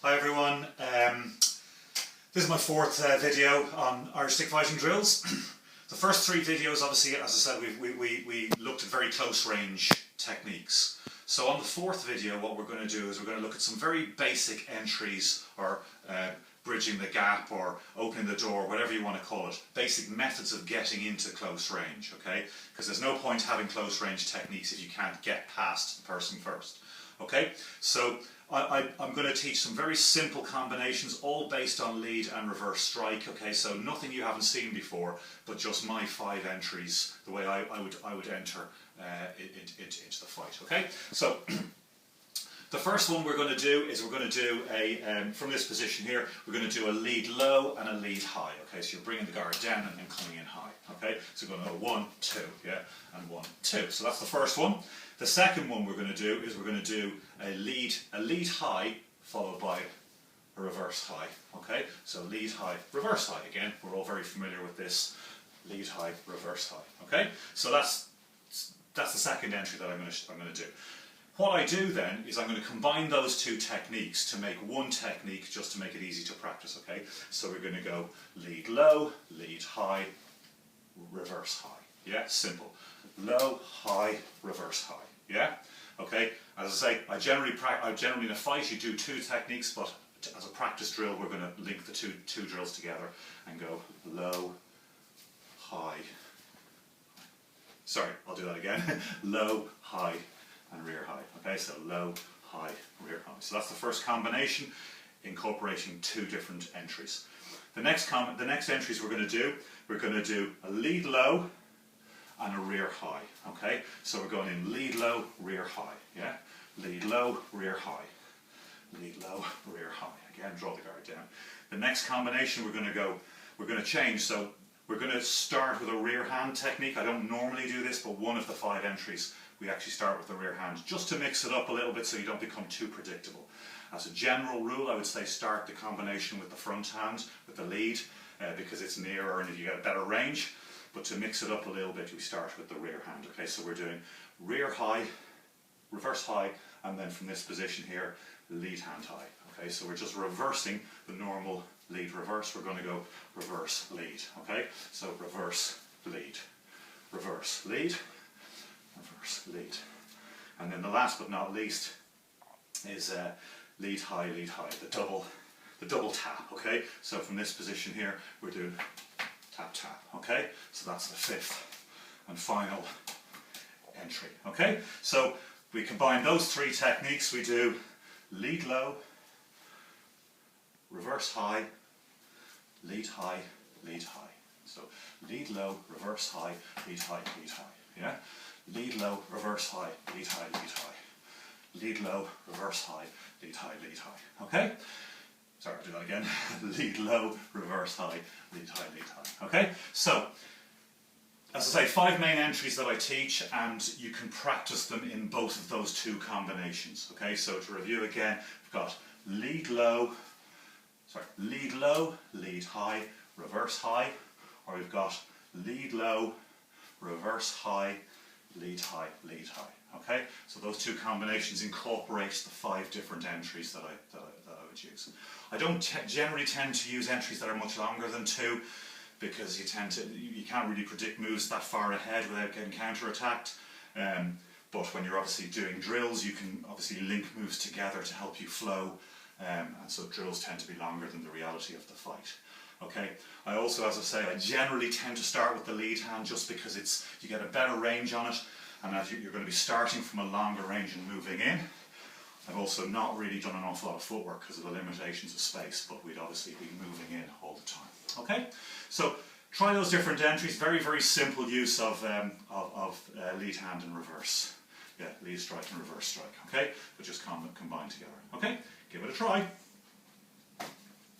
Hi everyone, this is my fourth video on Irish stick fighting drills. The first three videos, obviously, as I said, we looked at very close range techniques. So on the fourth video, what we're going to do is we're going to look at some very basic entries, or bridging the gap, or opening the door, whatever you want to call it. Basic methods of getting into close range, okay? Because there's no point having close range techniques if you can't get past the person first, okay? So I'm going to teach some very simple combinations, all based on lead and reverse strike, okay? So nothing you haven't seen before, but just my 5 entries, the way I would enter into the fight, okay? So the first one we're going to do is we're going to do a, from this position here, we're going to do a lead low and a lead high, okay? So you're bringing the guard down and then coming in high, okay? So we're going to go 1, 2, yeah, and 1, 2. So that's the first one. The second one we're going to do is we're going to do a lead high followed by a reverse high, okay? So lead high, reverse high. Again, we're all very familiar with this, lead high, reverse high, okay? So that's the second entry that I'm going to do. What I do then is I'm going to combine those two techniques to make one technique, just to make it easy to practice, okay? So we're going to go lead low, lead high, reverse high. Yeah, simple. Low, high, reverse high. Yeah? Okay? As I say, I generally in a fight you do 2 techniques, but as a practice drill we're going to link the two drills together and go low, high. Sorry, I'll do that again. Low, high, and rear high. Okay, so low, high, rear high. So that's the first combination, incorporating 2 different entries. The next entries we're going to do a lead low and a rear high. Okay, so we're going in lead low, rear high. Yeah, lead low, rear high, lead low, rear high. Again, draw the guard down. The next combination we're going to change. So we're going to start with a rear hand technique. I don't normally do this, but one of the 5 entries we actually start with the rear hand, just to mix it up a little bit so you don't become too predictable. As a general rule, I would say start the combination with the front hand, with the lead, because it's nearer and you get a better range. But to mix it up a little bit, we start with the rear hand. Okay, so we're doing rear high, reverse high, and then from this position here, lead hand high. Okay, so we're just reversing the normal lead reverse. We're going to go reverse lead. Okay, so reverse lead, reverse lead, reverse lead. And then the last but not least is lead high, the double tap. Okay, so from this position here, we're doing tap tap. Okay, so that's the 5th and final entry. Okay, so we combine those 3 techniques. We do lead low, reverse high, lead high, lead high. So lead low, reverse high, lead high, lead high. Yeah, lead low, reverse high, lead high, lead high. Lead low, reverse high, lead high, lead high. Okay. Sorry, I'll do that again. Lead low, reverse high, lead high, lead high. Okay, so as I say, 5 main entries that I teach, and you can practice them in both of those 2 combinations. Okay, so to review again, we've got lead low, lead high, reverse high, or we've got lead low, reverse high, lead high, lead high. Okay, so those 2 combinations incorporate the 5 different entries that I would use. I don't generally tend to use entries that are much longer than 2, because you can't really predict moves that far ahead without getting counter-attacked. But when you're obviously doing drills, you can obviously link moves together to help you flow, and so drills tend to be longer than the reality of the fight. Okay. I also, as I say, I generally tend to start with the lead hand, just because you get a better range on it, and as you're going to be starting from a longer range and moving in. I've also not really done an awful lot of footwork because of the limitations of space, but we'd obviously be moving in all the time. Okay, so try those different entries. Very, very simple use of lead hand and reverse. Yeah, lead strike and reverse strike. Okay, but just combine together. Okay, give it a try.